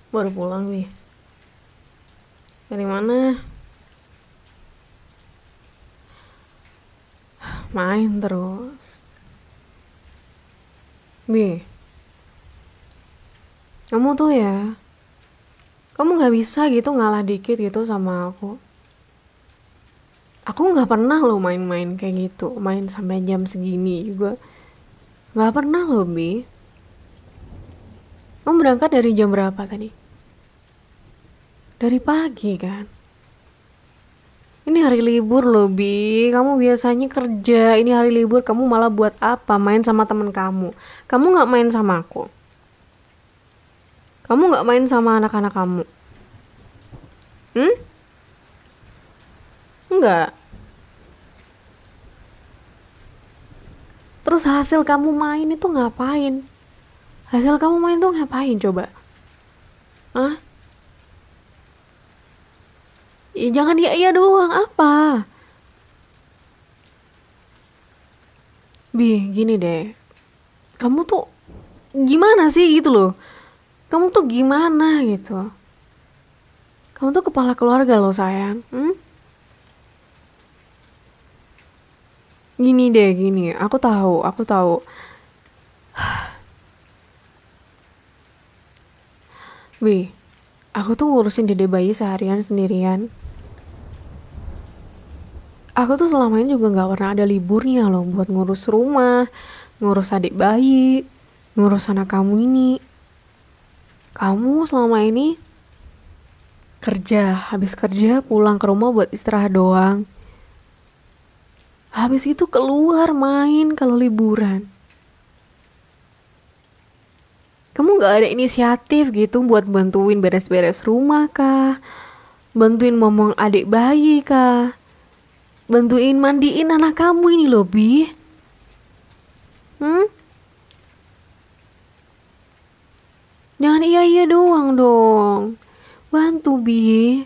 Baru pulang nih. Dari mana? Main terus. Bi, kamu tuh ya, kamu nggak bisa gitu ngalah dikit gitu sama aku. Aku nggak pernah loh main-main kayak gitu, main sampai jam segini juga. Nggak pernah loh, Bi. Kamu berangkat dari jam berapa tadi? Dari pagi kan? Ini hari libur loh, Bi. Kamu biasanya kerja. Ini hari libur, kamu malah buat apa? Main sama temen kamu. Kamu nggak main sama aku. Kamu nggak main sama anak-anak kamu. Hmm? Enggak. Terus hasil kamu main itu ngapain? Hasil kamu main tuh ngapain coba? Hah? Ya, jangan iya doang. Apa? Bi, gini deh. Kamu tuh gimana sih gitu loh? Kamu tuh gimana gitu? Kamu tuh kepala keluarga loh sayang. Gini deh, gini. Aku tahu. Bi, aku tuh ngurusin dede bayi seharian sendirian. Aku tuh selama ini juga nggak pernah ada liburnya loh buat ngurus rumah, ngurus adik bayi, ngurus anak kamu ini. Kamu selama ini kerja, habis kerja pulang ke rumah buat istirahat doang. Habis itu keluar main kalau liburan. Kamu nggak ada inisiatif gitu buat bantuin beres-beres rumah kah? Bantuin ngomong adik bayi kah? Bantuin mandiin anak kamu ini loh, Bi. Hmm? Jangan iya-iya doang dong. Bantu, Bi.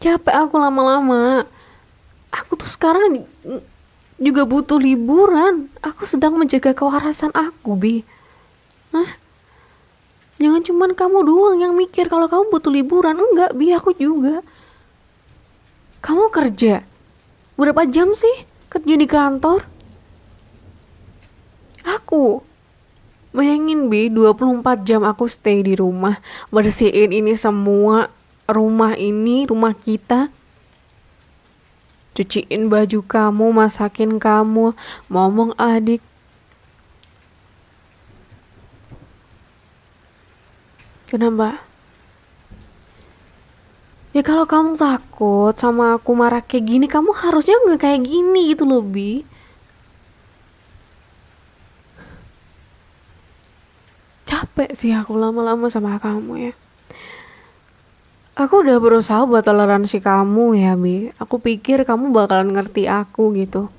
Capek aku lama-lama. Aku tuh sekarang juga butuh liburan. Aku sedang menjaga kewarasan aku, Bi. Hah? Jangan cuman kamu doang yang mikir kalau kamu butuh liburan. Enggak, Bi, aku juga. Kamu kerja. Berapa jam sih kerja di kantor? Aku. Bayangin, Bi, 24 jam aku stay di rumah. Bersihin ini semua. Rumah ini, rumah kita. Cuciin baju kamu, masakin kamu, ngomong adik. Kenapa? Ya kalau kamu takut sama aku marah kayak gini, kamu harusnya nggak kayak gini gitu loh, Bi. Capek sih aku lama-lama sama kamu ya. Aku udah berusaha buat toleransi kamu ya, Bi. Aku pikir kamu bakalan ngerti aku gitu.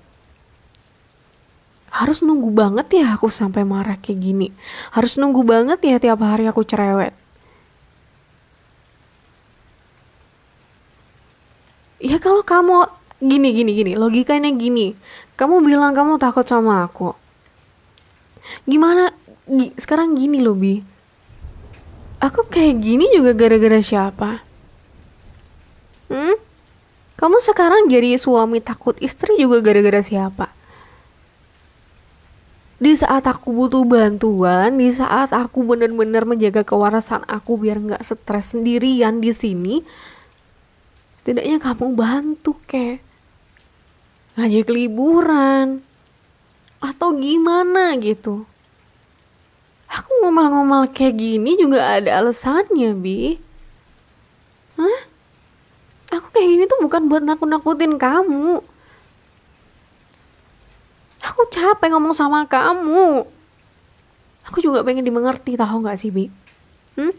Harus nunggu banget ya aku sampai marah kayak gini. Harus nunggu banget ya tiap hari aku cerewet. Ya kalau kamu gini, logikanya gini. Kamu bilang kamu takut sama aku. Gimana? Sekarang gini loh, Bi. Aku kayak gini juga gara-gara siapa? Hmm? Kamu sekarang jadi suami takut istri juga gara-gara siapa? Di saat aku butuh bantuan, di saat aku benar-benar menjaga kewarasan aku biar nggak stres sendirian di sini, setidaknya kamu bantu kek, ngajak liburan atau gimana gitu. Aku ngomel-ngomel kayak gini juga ada alasannya, Bi. Hah? Aku kayak gini tuh bukan buat nakut-nakutin kamu. Aku capek ngomong sama kamu. Aku juga pengen dimengerti, tahu nggak sih, Bi? Hmm?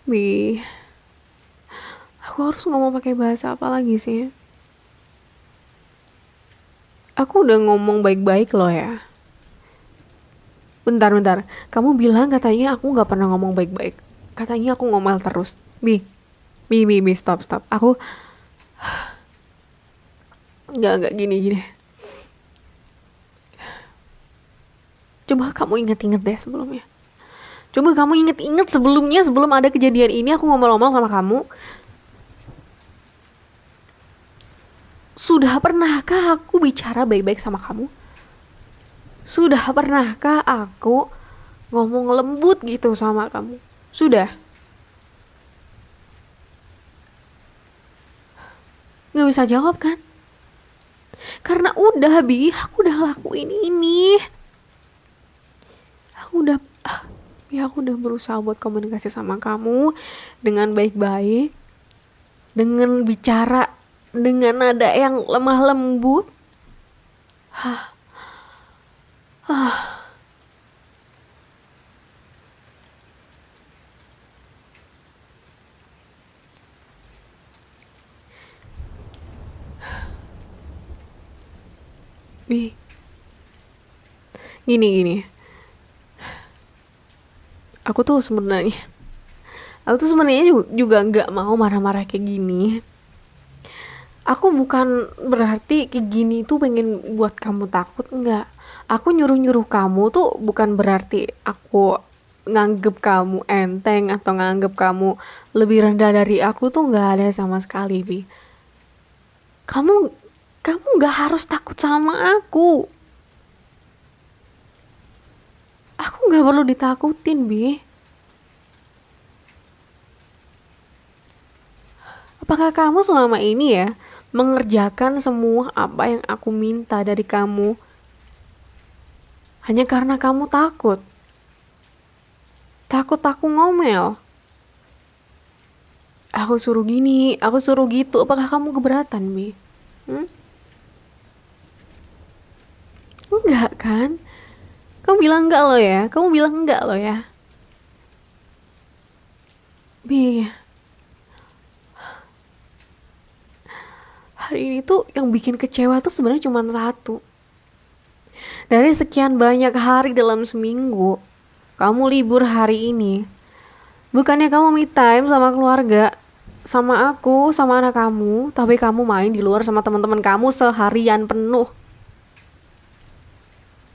Bi, aku harus ngomong pakai bahasa apa lagi sih? Aku udah ngomong baik-baik loh ya. Bentar. Kamu bilang katanya aku nggak pernah ngomong baik-baik. Katanya aku ngomel terus. Bi, stop. Aku nggak gini. Coba kamu inget-inget deh sebelumnya. Coba kamu inget-inget sebelumnya, sebelum ada kejadian ini aku ngomel-ngomel sama kamu. Sudah pernahkah aku bicara baik-baik sama kamu? Sudah pernahkah aku ngomong lembut gitu sama kamu? Sudah? Gak bisa jawab kan? Karena udah aku udah lakuin ini. Aku udah aku udah berusaha buat komunikasi sama kamu dengan baik-baik, dengan bicara dengan nada yang lemah lembut. Bi, gini. Aku tuh sebenarnya juga nggak mau marah-marah kayak gini. Aku bukan berarti kayak gini tuh pengen buat kamu takut, enggak. Aku nyuruh-nyuruh kamu tuh bukan berarti aku nganggep kamu enteng atau nganggep kamu lebih rendah dari aku, tuh nggak ada sama sekali, Bi. Kamu kamu nggak harus takut sama aku. Aku nggak perlu ditakutin, Bi. Apakah kamu selama ini ya mengerjakan semua apa yang aku minta dari kamu hanya karena kamu takut? Takut aku ngomel. Aku suruh gini, aku suruh gitu. Apakah kamu keberatan, Bi? Hmm? Enggak kan? Kamu bilang enggak loh ya. Kamu bilang enggak loh ya. Bi, hari ini tuh yang bikin kecewa tuh sebenarnya cuma satu. Dari sekian banyak hari dalam seminggu, kamu libur hari ini. Bukannya kamu me time sama keluarga, sama aku, sama anak kamu, tapi kamu main di luar sama teman-teman kamu seharian penuh.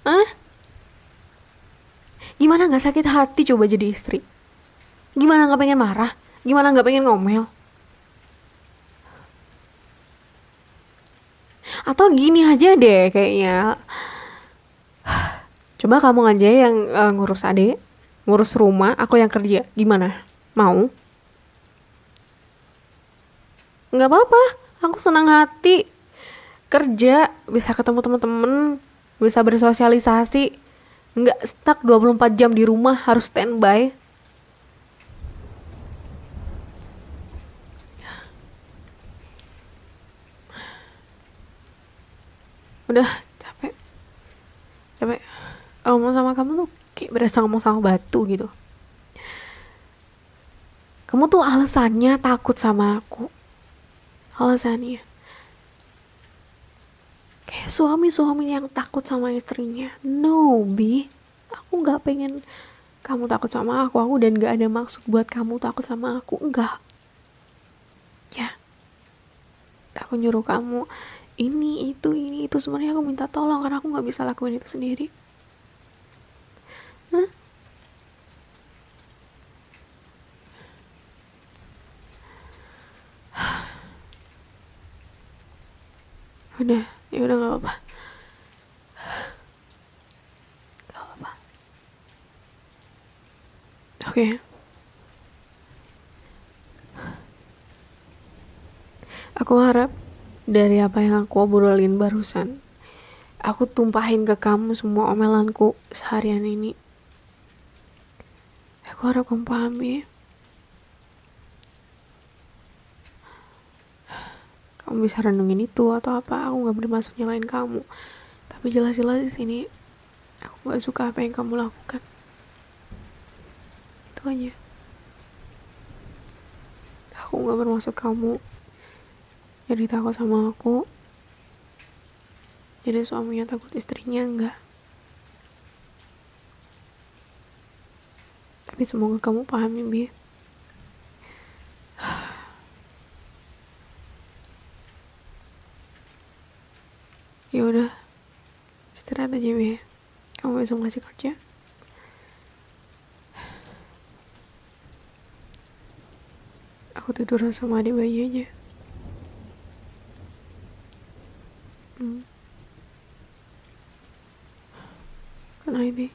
Hah? Gimana nggak sakit hati coba jadi istri? Gimana nggak pengen marah? Gimana nggak pengen ngomel? Atau gini aja deh kayaknya. Coba kamu aja yang ngurus adik, ngurus rumah, aku yang kerja. Gimana? Mau? Nggak apa-apa. Aku senang hati kerja, bisa ketemu teman-teman, bisa bersosialisasi. Nggak stuck 24 jam di rumah, harus standby. Udah capek, capek. Ngomong sama kamu tuh kayak berasa ngomong sama batu gitu. Kamu tuh alasannya takut sama aku. Alasannya. Kayak suami-suami yang takut sama istrinya. No, Bi. Aku gak pengen kamu takut sama aku dan gak ada maksud buat kamu takut sama aku. Enggak. Ya. Aku nyuruh kamu ini, itu. Sebenarnya aku minta tolong karena aku gak bisa lakuin itu sendiri. Hah? Udah, ya udah gak apa-apa. Gak apa-apa. Oke. Aku harap dari apa yang aku obrolin barusan, aku tumpahin ke kamu semua omelanku seharian ini. Aku harap kamu pahami. Kamu bisa renungin itu atau apa, aku gak bermaksud nyalain kamu. Tapi jelas-jelas di sini aku gak suka apa yang kamu lakukan. Itu aja. Aku gak bermaksud kamu jadi takut sama aku, jadi suaminya takut istrinya, enggak. Tapi semoga kamu pahami, Bi. Ya udah, istirahat aja, Bi. Kamu besok masih kerja? Aku tidur sama adik bayi aja. Karena ini